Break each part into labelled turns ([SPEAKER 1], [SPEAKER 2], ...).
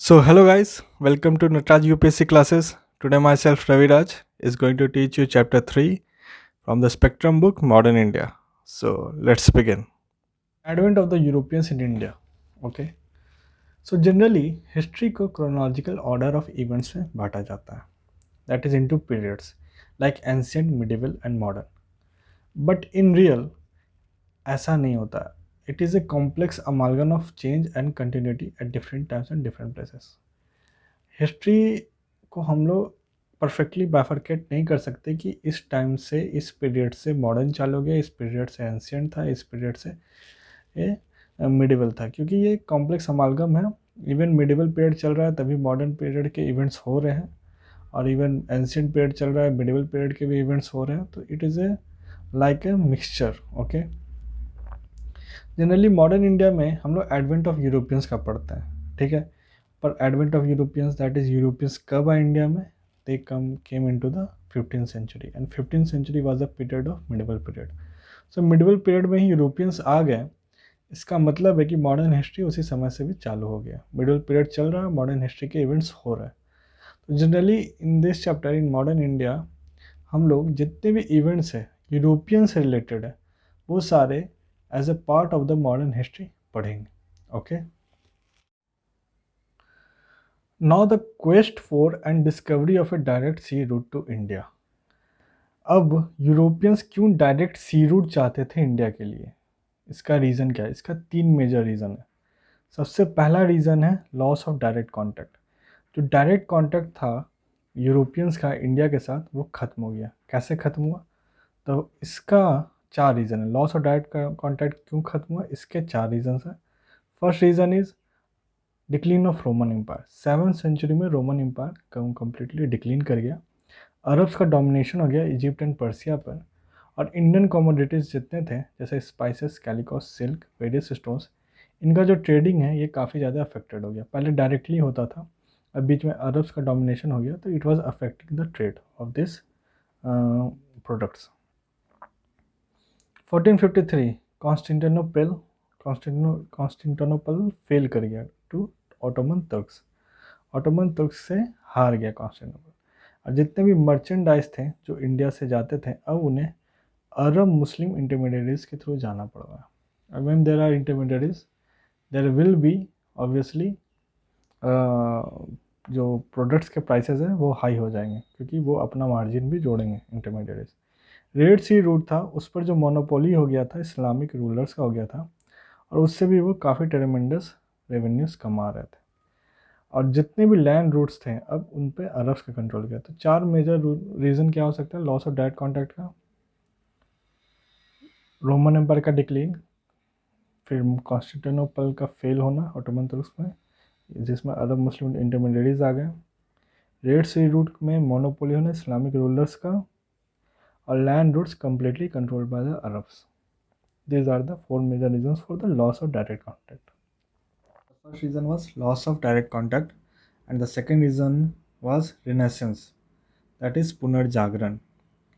[SPEAKER 1] So hello guys, welcome to Nataraj UPSC classes. Today myself Ravi Raj is going to teach you chapter 3 from the Spectrum book Modern India. So let's begin. Advent of the Europeans in India. Okay. So generally history को chronological order of events में बांटा जाता है. That is into periods like ancient, medieval and modern. But in real ऐसा नहीं होता है. It is a complex amalgam of change and continuity at different times and different places. History को हम लोग परफेक्टली बाइफरकेट नहीं कर सकते कि इस टाइम से इस पीरियड से मॉडर्न चालू हो गया, इस पीरियड से एंशियंट था, इस पीरियड से ये मिडिवल था, क्योंकि ये कॉम्प्लेक्स अमालगम है. इवन मिडिवल पीरियड चल रहा है तभी मॉडर्न पीरियड के इवेंट्स हो रहे हैं, और इवन एंशियंट पीरियड चल रहा है मिडिवल पीरियड के भी इवेंट्स हो रहे हैं. तो it is a like a mixture. Okay. Generally modern India में हम लोग एडवेंट ऑफ यूरोपियंस का पढ़ते हैं, ठीक है. पर advent of Europeans, that is Europeans कब आए इंडिया में? They came into the 15th century, and 15th century was the period of medieval period. So medieval period में ही यूरोपियंस आ गए. इसका मतलब है कि मॉडर्न हिस्ट्री उसी समय से भी चालू हो गया. मिडिवल पीरियड चल रहा है, मॉडर्न हिस्ट्री के इवेंट्स हो रहे हैं. तो generally in this chapter in modern India हम लोग जितने भी इवेंट्स है यूरोपियन से रिलेटेड है वो सारे as a part of the modern history पढ़ेंगे. Okay. Now the quest for and discovery of a direct sea route to India. अब यूरोपियंस क्यों डायरेक्ट सी रूट चाहते थे इंडिया के लिए? इसका रीज़न क्या है? इसका तीन मेजर रीज़न है. सबसे पहला रीज़न है लॉस ऑफ डायरेक्ट कांटेक्ट. जो डायरेक्ट कांटेक्ट था यूरोपियंस का इंडिया के साथ वो ख़त्म हो गया. कैसे ख़त्म हुआ? तो इसका चार रीज़न है. लॉस ऑफ डायरेक्ट कांटेक्ट क्यों ख़त्म हुआ? इसके चार रीज़न्स हैं. First reason is decline of Roman empire. 7th century में रोमन एम्पायर कम्प्लीटली डिक्लीन कर गया. अरब्स का डोमिनेशन हो गया इजिप्ट एंड पर्सिया पर, और इंडियन कमोडिटीज़ जितने थे जैसे स्पाइसेस, कैलिकॉस, सिल्क, वेरियस स्टोन्स, इनका जो ट्रेडिंग है ये काफ़ी ज़्यादा अफेक्टेड हो गया. पहले डायरेक्टली होता था, अब बीच में अरब्स का डोमिनेशन हो गया, तो it was affecting the trade of this products. 1453 Constantinople fell कर गया to Ottoman Turks. Ottoman Turks से हार गया कॉन्स्टेंटिनोपल. और जितने भी मर्चेंडाइज थे जो इंडिया से जाते थे अब उन्हें अरब मुस्लिम इंटरमीडियरीज के थ्रू जाना पड़ रहा है. और when there are intermediaries there will be obviously जो प्रोडक्ट्स के प्राइसेस हैं वो हाई हो जाएंगे, क्योंकि वो अपना मार्जिन भी जोड़ेंगे इंटरमीडियरीज. रेड सी रूट था, उस पर जो मोनोपोली हो गया था इस्लामिक रूलर्स का हो गया था, और उससे भी वो काफ़ी ट्रेमेंडस रेवेन्यूज़ कमा रहे थे. और जितने भी लैंड रूट्स थे अब उन पे अरब्स का कंट्रोल किया. तो चार मेजर रीज़न क्या हो सकता है? लॉस ऑफ डायरेक्ट कॉन्टैक्ट का, रोमन एम्पायर का डिक्लीन, फिर कॉन्स्टेंटिनोपल का फेल होना ऑटोमन तुर्क्स में जिसमें अरब मुस्लिम इंटरमीडियरीज आ गए, रेड सी रूट में मोनोपोली होना इस्लामिक रूलर्स का, और land routes completely controlled by the Arabs. These are the four major reasons for the loss of direct contact. The first reason was loss of direct contact, and the second reason was Renaissance, that is Punarjagran.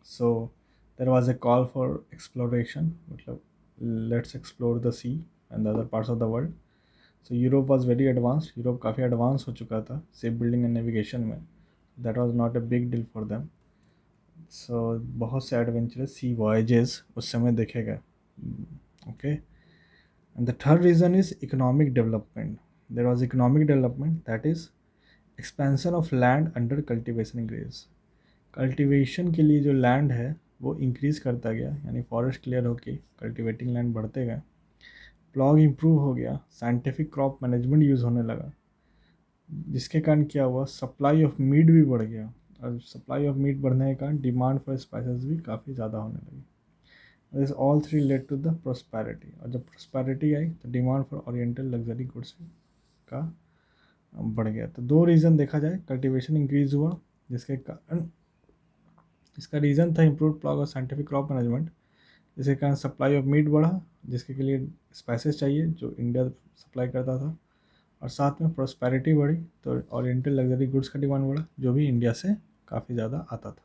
[SPEAKER 1] So there was a call for exploration, let's explore the sea and the other parts of the world. So Europe was very advanced. Europe काफ़ी advanced हो चुका था ship building and navigation में. That was not a big deal for them. सो बहुत से adventurous sea voyages उस समय देखे गए. Okay. And the third reason is economic development. There was economic development, that is expansion of land under cultivation increase. Cultivation के लिए जो लैंड है वो इंक्रीज़ करता गया, यानी फॉरेस्ट क्लियर होके कल्टिवेटिंग लैंड बढ़ते गए. प्लॉग इम्प्रूव हो गया, साइंटिफिक क्रॉप मैनेजमेंट यूज़ होने लगा, जिसके कारण क्या हुआ, सप्लाई ऑफ मीट भी बढ़ गया. और सप्लाई ऑफ मीट बढ़ने के कारण डिमांड फॉर स्पाइसेस भी काफ़ी ज़्यादा होने लगी. This all three led to the prosperity. और जब प्रोस्पैरिटी आई तो demand for oriental luxury goods का बढ़ गया. तो दो रीज़न देखा जाए, कल्टीवेशन इंक्रीज हुआ जिसके कारण, इसका रीज़न था इम्प्रूव प्लॉग और साइंटिफिक क्रॉप मैनेजमेंट, जिसके कारण सप्लाई ऑफ मीट बढ़ा, जिसके के लिए स्पाइसेस चाहिए जो इंडिया सप्लाई करता था, और साथ में प्रोस्पैरिटी बढ़ी तो ओरिएंटल लग्जरी गुड्स का डिमांड बढ़ा जो भी इंडिया से काफ़ी ज़्यादा आता था.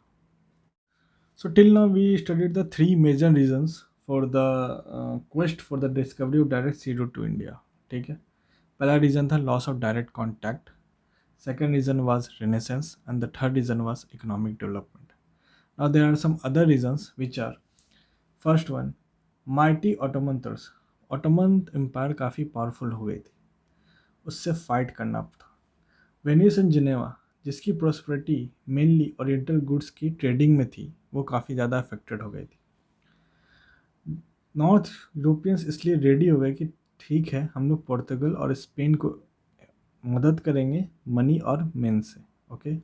[SPEAKER 1] So till now we studied the three major reasons for the quest for the discovery of direct sea route to India. ठीक है. पहला रीज़न था loss of direct contact, Second reason was Renaissance, and the third reason was economic development. Now there are some other reasons which are, first one, mighty Ottoman Turks. Ottoman empire काफ़ी powerful हो गई थी, उससे fight करना था। Venice and Geneva, जिसकी prosperity mainly oriental goods की trading में थी, वो काफ़ी ज़्यादा अफेक्टेड हो गई थी। नॉर्थ यूरोपियंस इसलिए रेडी हो गए कि ठीक है, हम लोग पोर्तुगल और स्पेन को मदद करेंगे मनी और मेन से। ओके,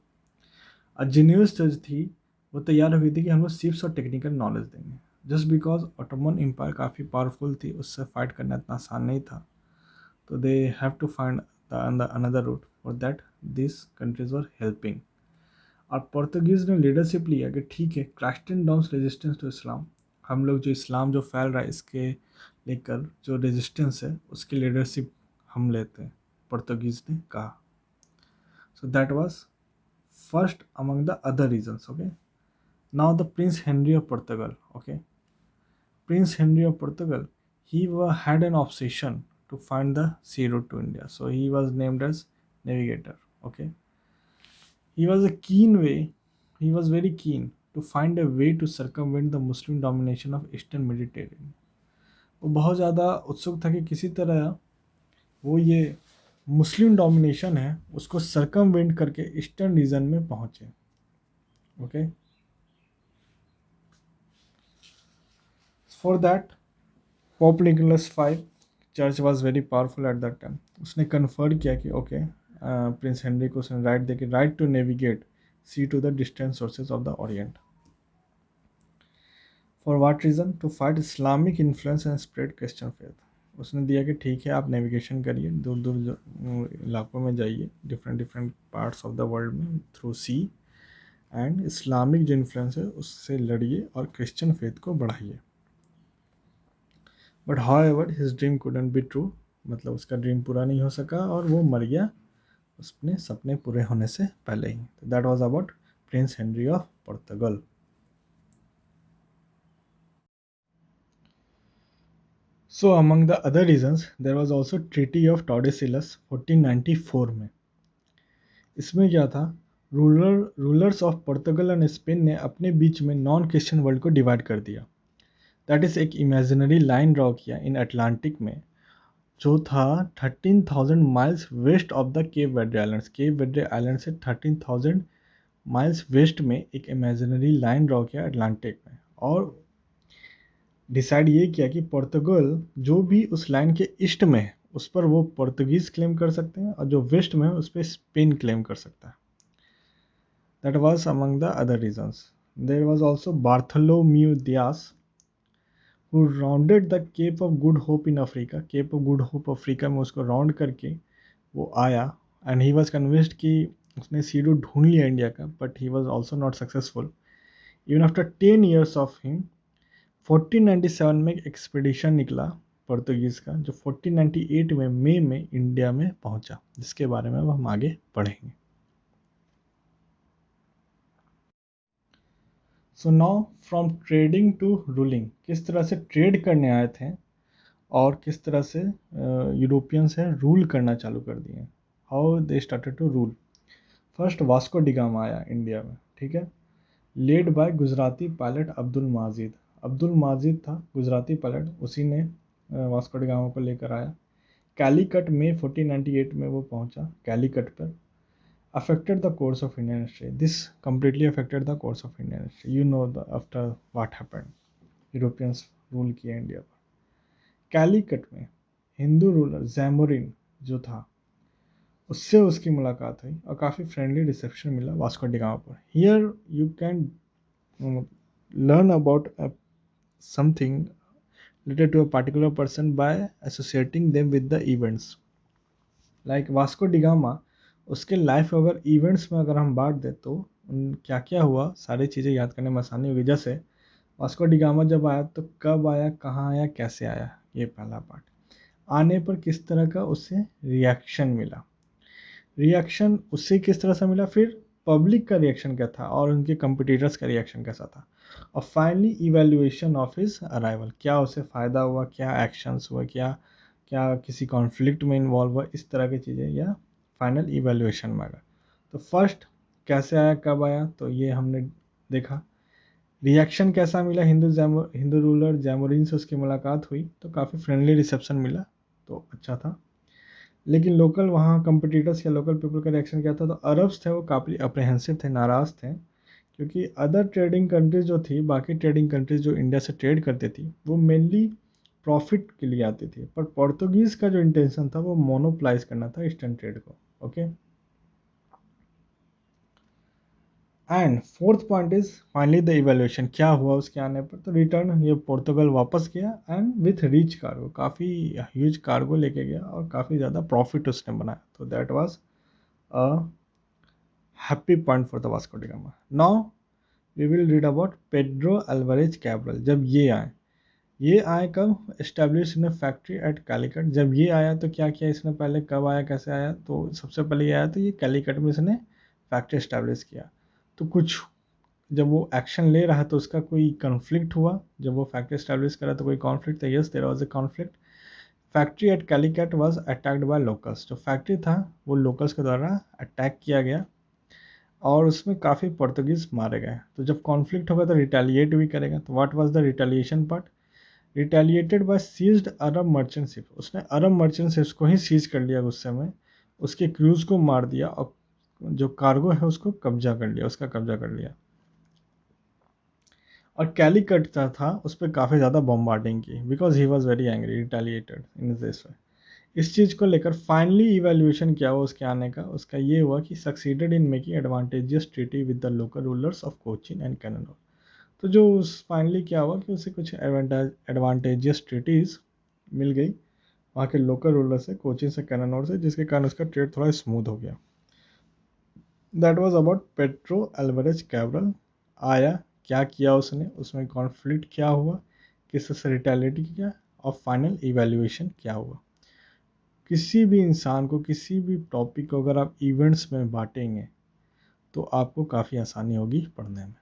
[SPEAKER 1] और जिन्यूस जो थी वो तैयार हो गई थी कि हम लोग शिप्स और टेक्निकल नॉलेज देंगे। जस्ट बिकॉज ऑटोमन एम्पायर काफ़ी पावरफुल थी, उससे फाइट करना इतना आसान नहीं था, तो they have to find another route. For that this countries were helping. और पोर्तुगीज़ ने लीडरशिप लिया कि ठीक है, cracked down resistance to Islam, हम लोग जो इस्लाम जो फैल रहा है इसके लेकर जो रेजिस्टेंस है उसकी लीडरशिप हम लेते हैं, पोर्तुगीज़ ने कहा। So that was first among the other reasons. Okay, now the prince Henry of Portugal. Okay, Prince Henry of Portugal, he had an obsession to find the sea route to India. So he was named as navigator. Okay, he was very keen to find a way to circumvent the Muslim domination of Eastern Mediterranean. वो बहुत ज़्यादा उत्सुक था कि किसी तरह वो ये मुस्लिम डोमिनेशन है उसको सर्कमवेंट करके ईस्टर्न रीजन में पहुँचे। Okay, for that Pope Nicholas V, church was very powerful at that time, उसने कन्फर्म किया कि ओके, प्रिंस हेनरी को उसने राइट दे के right to navigate sea to the distant sources of the orient. For what reason? To fight Islamic influence and spread Christian faith. उसने दिया कि ठीक है, आप नेविगेशन करिए, दूर दूर इलाकों में जाइए, different different parts of the world में थ्रू सी, एंड इस्लामिक जो इन्फ्लुएंस है उससे लड़िए और क्रिश्चियन फेथ को बढ़ाइए। But however his dream couldn't be true, मतलब उसका ड्रीम पूरा नहीं हो सका और वो मर गया अपने सपने पूरे होने से पहले ही। तो that was about Prince Henry of Portugal. So among the other reasons there was also treaty of Tordesillas 1494 में। इसमें क्या था, rulers of Portugal and Spain ने अपने बीच में नॉन क्रिश्चियन वर्ल्ड को डिवाइड कर दिया। दैट इज़ एक इमेजिनरी लाइन ड्रॉ किया इन अटलांटिक में, जो था 13,000 miles west of the Cape Verde islands. Cape Verde island से 13,000 माइल्स वेस्ट में एक इमेजिनरी लाइन ड्रॉ किया अटलांटिक में, और डिसाइड ये किया कि पोर्तुगल जो भी उस लाइन के ईस्ट में है उस पर वो पोर्तुगीज़ क्लेम कर सकते हैं, और जो वेस्ट में है उस पर स्पेन क्लेम कर सकता है। That was among the other reasons. There was also Bartholomew Dias who rounded the Cape of Good Hope in Africa. Cape of Good Hope Africa में उसको राउंड करके वो आया, एंड ही वॉज कन्विंस्ड कि उसने सी रूट ढूंढ लिया India का, but he was also not successful even after 10 years of him. 1497 में एक एक्सपीडिशन निकला पोर्तुगीज़ का, जो 1498 में मई में इंडिया में पहुंचा, जिसके बारे में अब हम आगे पढ़ेंगे। So now from trading to ruling, किस तरह से ट्रेड करने आए थे और किस तरह से यूरोपियंस है रूल करना चालू कर दिए, how they started to rule. First Vasco da Gama आया इंडिया में, ठीक है, led by Gujarati pilot Abdul Majid. Abdul Majid था गुजराती पायलट, उसी ने वास्को डिगामा को लेकर आया। कैलीकट में 1498 में वो पहुंचा कैलीकट पर। affected the course of Indian history. This completely affected the course of Indian history. You know after what happened. Europeans rule किया इंडिया पर। कैलीकट में हिंदू रूलर जैमोरिन जो था उससे उसकी मुलाकात हुई और काफ़ी फ्रेंडली रिसेप्शन मिला वास्को डिगामा पर। Here you can learn about something related to a particular person by associating them with the events. Like Vasco da Gama, उसके लाइफ अगर इवेंट्स में अगर हम बांट दें तो क्या क्या हुआ, सारी चीज़ें याद करने में आसानी होगी। जैसे वास्को डिगामा जब आया तो कब आया, कहाँ आया, कैसे आया, ये पहला पार्ट। आने पर किस तरह का उससे रिएक्शन मिला, रिएक्शन उससे किस तरह से मिला, फिर पब्लिक का रिएक्शन क्या था और उनके कंपिटिटर्स का रिएक्शन कैसा था, और finally evaluation of his arrival, क्या उसे फ़ायदा हुआ, क्या एक्शंस हुआ, क्या क्या किसी कॉन्फ्लिक्ट में इन्वॉल्व हुआ, इस तरह की चीज़ें या फाइनल इवैल्यूएशन में आएगा। तो फर्स्ट कैसे आया, कब आया, तो ये हमने देखा। रिएक्शन कैसा मिला, हिंदू रूलर जैमोरिन से उसकी मुलाकात हुई तो काफ़ी फ्रेंडली रिसेप्शन मिला, तो अच्छा था। लेकिन लोकल वहाँ कंपिटिटर्स या लोकल पीपल का रिएक्शन क्या था, तो अरब्स थे वो काफ़ी अप्रहेंसिव थे, नाराज़ थे, क्योंकि अदर ट्रेडिंग कंट्रीज जो थी, बाकी ट्रेडिंग कंट्रीज जो इंडिया से ट्रेड करती थी, वो मेनली प्रॉफिट के लिए आती थी, पर पोर्तुगीज़ का जो इंटेंशन था वो मोनोपलाइज करना था ईस्टर्न ट्रेड को। Okay, and fourth point is finally the evaluation, क्या हुआ उसके आने पर, तो रिटर्न ये पोर्तुगल वापस गया एंड विथ रिच कार्गो, काफ़ी ह्यूज कार्गो लेके गया और काफ़ी ज़्यादा प्रॉफिट उसने बनाया, तो that was a happy point for the Vasco da Gama. Now we will read about Pedro Alvarez Cabral. जब ये आए कब, establish in factory at Calicut. जब ये आया तो क्या किया इसने, पहले कब आया, कैसे आया, तो सबसे पहले ये आया तो ये कैलिकट में इसने फैक्ट्री एस्टेब्लिश किया। तो कुछ जब वो एक्शन ले रहा तो उसका कोई कॉन्फ्लिक्ट हुआ, जब वो फैक्ट्री एस्टेब्लिश करा तो कोई कॉन्फ्लिक्ट था, yes there was a conflict. Factory at Calicut was attacked by locals, जो फैक्ट्री था वो लोकल्स के द्वारा अटैक किया गया और उसमें काफ़ी पोर्तुगीज़ मारे गए। तो जब कॉन्फ्लिक्ट होगा तो रिटेलिएट भी करेगा, तो what was the retaliation part, retaliated by seized Arab merchant ship, उसने अरब मर्चेंट शिप्स को ही सीज कर लिया गुस्से में, उसके क्रूज को मार दिया और जो कार्गो है उसको कब्जा कर लिया, उसका कब्जा कर लिया। और कैलिकट था उस पर काफ़ी ज़्यादा बॉम्बार्डिंग की, because he was very angry, retaliated in this way. इस चीज़ को लेकर फाइनली इवेल्यूएशन क्या हुआ उसके आने का, उसका ये हुआ कि succeeded in making advantageous treaty with the local rulers of Cochin and Cannanore. तो जो फाइनली क्या हुआ कि उसे कुछ एडवांटेजियस ट्रीटीज मिल गई वहाँ के लोकल रूलर से, कोचिन से, कैननोर से, जिसके कारण उसका ट्रेड थोड़ा स्मूथ हो गया। That was about Pedro Alvarez Cabral. आया, क्या किया उसने, उसमें कॉन्फ्लिक्ट क्या हुआ, किससे रिटेलिएट किया, और फाइनल इवेल्यूएशन क्या हुआ। किसी भी इंसान को, किसी भी टॉपिक को अगर आप इवेंट्स में बांटेंगे तो आपको काफ़ी आसानी होगी पढ़ने में।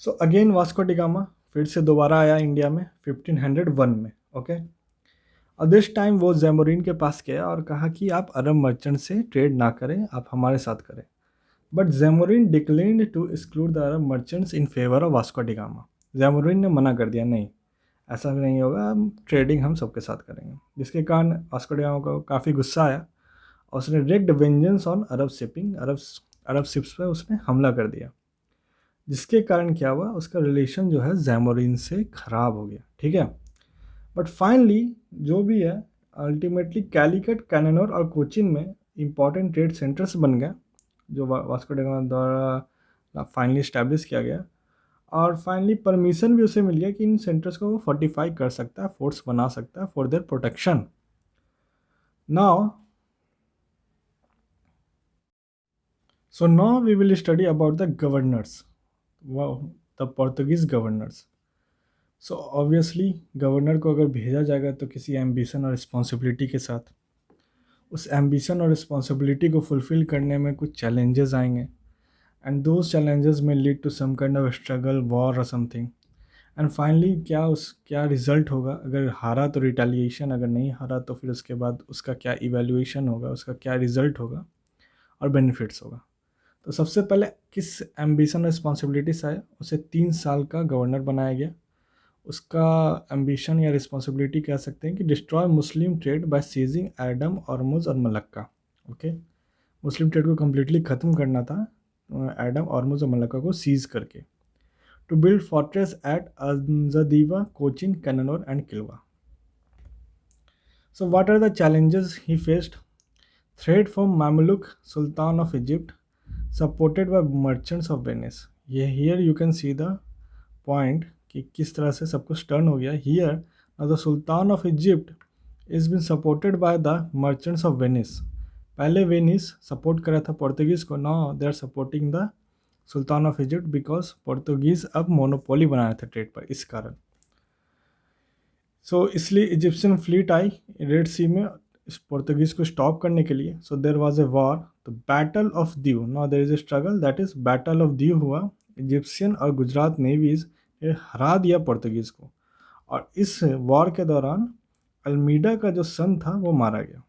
[SPEAKER 1] So again Vasco da gamma फिर से दोबारा आया इंडिया में 1501 में। ओके, और दिस टाइम वो जैमोरिन के पास गया और कहा कि आप अरब मर्चेंट से ट्रेड ना करें, आप हमारे साथ करें। But Zamorin declined to exclude the Arab merchants in favour of Vasco da Gama. Zamorin ने मना कर दिया, नहीं ऐसा नहीं होगा, हम ट्रेडिंग हम सबके साथ करेंगे, जिसके कारण वास्को डी गामा को काफ़ी गुस्सा आया और उसने direct vengeance on Arab shipping, Arab ships पर उसने हमला कर दिया, जिसके कारण क्या हुआ, उसका रिलेशन जो है जैमोरिन से ख़राब हो गया। ठीक है, बट फाइनली जो भी है, अल्टीमेटली कैलिकट, कैननोर और कोचिन में इंपॉर्टेंट ट्रेड सेंटर्स बन गए, जो वास्को डी गामा द्वारा फाइनली इस्टेब्लिश किया गया। और फाइनली परमिशन भी उसे मिल गया कि इन सेंटर्स को वो फोर्टिफाई कर सकता है, फोर्ट्स बना सकता है for their protection. Now now we will study about the governors, wow, the Portuguese governors. So obviously governor को अगर भेजा जाएगा तो किसी एम्बिशन और रिस्पॉन्सिबिलिटी के साथ, उस एम्बिशन और रिस्पॉन्सिबिलिटी को फुलफ़िल करने में कुछ चैलेंजेस आएंगे, एंड दोज चैलेंजेस में lead to some kind of struggle, war और समथिंग। एंड फाइनली क्या रिजल्ट होगा, अगर हारा तो रिटेलिएशन, अगर नहीं हारा तो फिर उसके बाद उसका क्या इवैल्यूएशन होगा, उसका क्या रिजल्ट होगा और बेनिफिट्स होगा। तो सबसे पहले किस एम्बिशन और रिस्पॉन्सिबिलिटी से आया, उसे 3 साल का गवर्नर बनाया गया। उसका एम्बिशन या रिस्पॉन्सिबिलिटी कह सकते हैं कि destroy Muslim trade by seizing Aden, Ormuz और मलक्का। ओके, मुस्लिम ट्रेड को कम्प्लीटली ख़त्म करना था एडम, ऑर्मुज़ और मलक्का को सीज करके। To build fortress at Anjediva, Cochin, Cannanore and Kilwa. So what are the challenges he faced, threat from Mamluk Sultan of Egypt supported by merchants of Venice. ये here you can see the point कि किस तरह से सब कुछ turn हो गया। Here the Sultan of Egypt is been supported by the merchants of Venice. पहले वेनिस सपोर्ट करा था पोर्तुगीज़ को, now they are supporting the Sultan of Egypt because Portuguese अब मोनोपोली बनाए थे ट्रेड पर, इस कारण। सो इसलिए इजिप्शियन फ्लीट आई रेड सी में इस पोर्तुगीज़ को स्टॉप करने के लिए। सो देर वॉज ए वॉर, तो battle of Diu, now there is a struggle, that is battle of Diu हुआ। इजिप्शियन और गुजरात नेवीज ने हरा दिया पोर्तुगीज़ को, और इस वॉर के दौरान अल्मीडा का जो सन था वो मारा गया।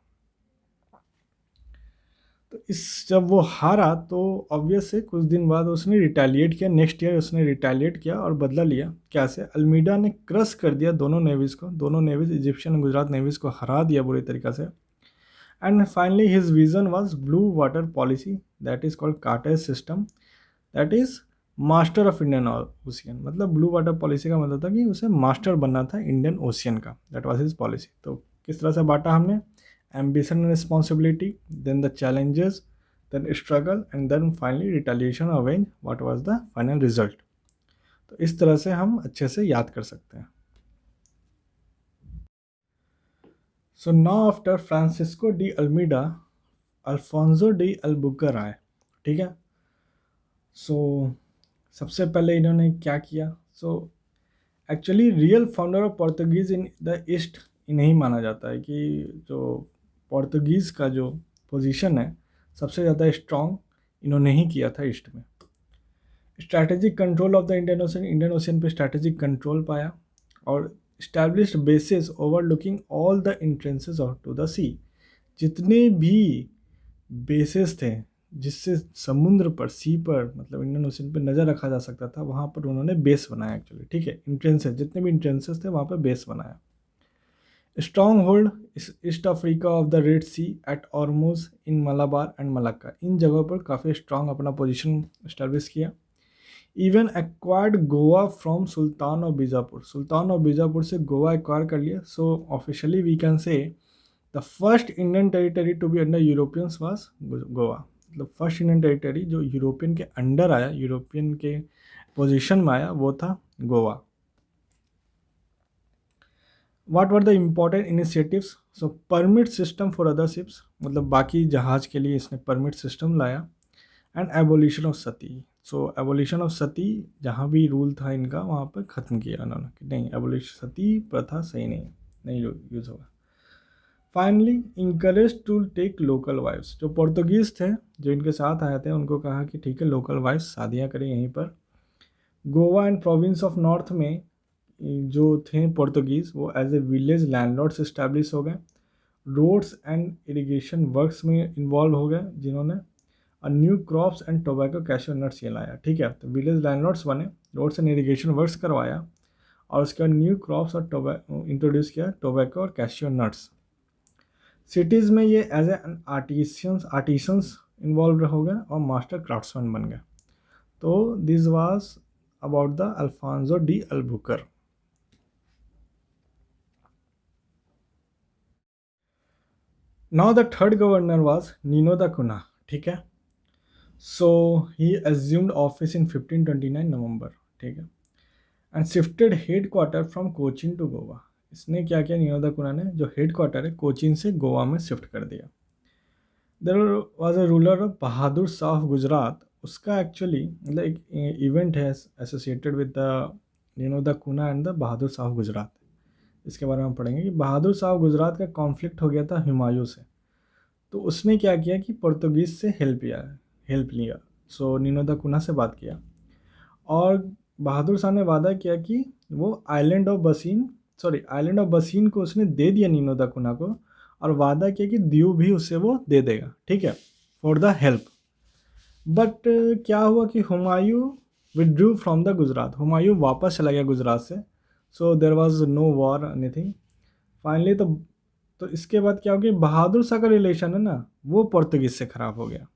[SPEAKER 1] तो जब वो हारा तो ऑब्वियस है कुछ दिन बाद उसने रिटेलिएट किया, नेक्स्ट ईयर उसने रिटेलिएट किया और बदला लिया। कैसे? अल्मीडा ने क्रश कर दिया दोनों नेवीज़ को, दोनों नेवीज़ इजिप्शियन और गुजरात नेवीज़ को हरा दिया बुरी तरीक़ा से। And finally his vision was blue water policy, that is called कार्टेज system, that is master of Indian Ocean. मतलब ब्लू वाटर पॉलिसी का मतलब था कि उसे मास्टर बनना था इंडियन ओशियन का, दैट वाज हिज पॉलिसी। तो किस तरह से बांटा हमने? Ambition and responsibility, then the challenges, then struggle, and then finally retaliation or revenge, what was the final result। तो इस तरह से हम अच्छे से याद कर सकते हैं। So now after Francisco de Almeida, Alfonso D Albuquerque आए, ठीक है। सो सबसे पहले इन्होंने क्या किया? So actually real founder of Portuguese in the east इन्हें माना जाता है कि जो पोर्तुगीज़ का जो पोजीशन है सबसे ज़्यादा स्ट्रॉन्ग इन्होंने ही किया था ईस्ट में। Strategic control of the Indian Ocean पे स्ट्रैटेजिक कंट्रोल पाया और established bases overlooking all the entrances to the sea. जितने भी बेसिस थे जिससे समुद्र पर, सी पर, मतलब इंडियन ओशियन पर नज़र रखा जा सकता था, वहाँ पर उन्होंने बेस बनाया एक्चुअली, ठीक है। इंट्रेंसेस, जितने भी इंट्रेंसेस थे वहाँ पर बेस बनाया। Stronghold east Africa of the Red Sea at Ormuz in Malabar and Malacca, इन जगहों पर काफ़ी स्ट्रॉन्ग अपना पोजीशन इस्टेब्लिश किया। Even acquired Goa from Sultan of Bijapur, Sultan of Bijapur से गोवा एक्वायर कर लिया। So officially we can say the first Indian territory to be under Europeans was Goa. मतलब फर्स्ट इंडियन टेरिटरी जो यूरोपियन के अंडर आया, यूरोपियन के पोजीशन में आया, वो था Goa. What were the important initiatives? So permit system for other ships, मतलब बाकी जहाज के लिए इसने परमिट सिस्टम लाया। And abolition of sati, so abolition of sati, जहाँ भी रूल था इनका वहाँ पर ख़त्म किया उन्होंने कि नहीं, एबोलिशन सती प्रथा सही नहीं यूज़ होगा। Finally encourage to take local wifes, जो पोर्तुगीज़ थे जो इनके साथ आए थे उनको कहा कि ठीक है लोकल वाइफ्स शादियाँ करें यहीं पर। Goa and province of north में जो थे पोर्तुगीज़ वो as a village landlords establish हो गए। रोड्स एंड इरिगेशन वर्क्स में इन्वॉल्व हो गए जिन्होंने। New crops and tobacco cashew nuts ये लाया, ठीक है। तो विलेज लैंडलॉर्ड्स बने, रोड्स एंड इरिगेशन वर्क्स करवाया और उसके बाद न्यू क्रॉप्स और इंट्रोड्यूस किया, टोबैको और कैशियो नट्स। सिटीज़ में ये एज ए आर्टिसंस इन्वॉल्व हो गए और मास्टर क्राफ्ट्समैन बन गए। तो this was about the Alfonso D Albuquerque. Now the third governor was Nino da कुना, ठीक है। सो ही एज्यूम्ड ऑफिस इन 1529 नवंबर, ठीक है, and shifted headquarter from Cochin to Goa. इसने क्या किया, नीनो दा कुना ने जो हेड क्वार्टर है कोचीन से गोवा में शिफ्ट कर दिया। There was a ruler of Bahadur Shah of Gujarat, उसका एक्चुअली मतलब एक इवेंट है associated with the Nuno da कुना and the Bahadur Shah of Gujarat. इसके बारे में हम पढ़ेंगे कि बहादुर शाह गुजरात का कॉन्फ्लिक्ट हो गया था हुमायूं से। तो उसने क्या किया कि पोर्तुगीज़ से हेल्प लिया। सो नीनो दा कुना से बात किया और बहादुर शाह ने वादा किया कि वो आइलैंड ऑफ बसीन को उसने दे दिया नीनो दा कुना को, और वादा किया कि दीव भी उसे वो दे देगा, ठीक है, फॉर द हेल्प। बट क्या हुआ कि Humayun withdrew from the Gujarat, Humayun वापस चला गया गुजरात से। So there was no war anything. Finally तो इसके बाद क्या हो गया, बहादुर शाह का रिलेशन है ना वो पोर्तुगीज़ से ख़राब हो गया।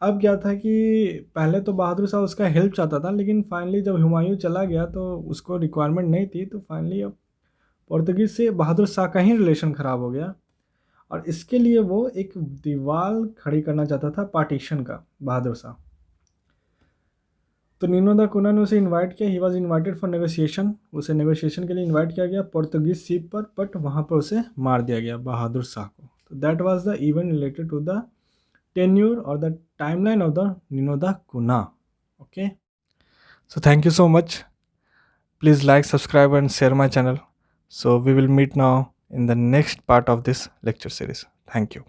[SPEAKER 1] अब क्या था कि पहले तो बहादुर शाह उसका हेल्प चाहता था, लेकिन फाइनली जब हुमायूं चला गया तो उसको रिक्वायरमेंट नहीं थी, तो फाइनली अब पोर्तुगीज़ से बहादुर शाह का ही रिलेशन ख़राब हो गया। और इसके लिए वो एक दीवार खड़ी करना चाहता था, पार्टीशन का, बहादुर शाह। तो नीनो दा कुना ने उसे इनवाइट किया, he was invited for negotiation, उसे नेगोशिएशन के लिए इनवाइट किया गया पोर्तुगीज शिप पर, बट वहाँ पर उसे मार दिया गया बहादुर शाह को। तो that was the event related to the tenure और the timeline of the Nuno da Cunha. Okay, so thank you so much, please like, subscribe and share my channel. So we will meet now in the next part of this lecture series. Thank you.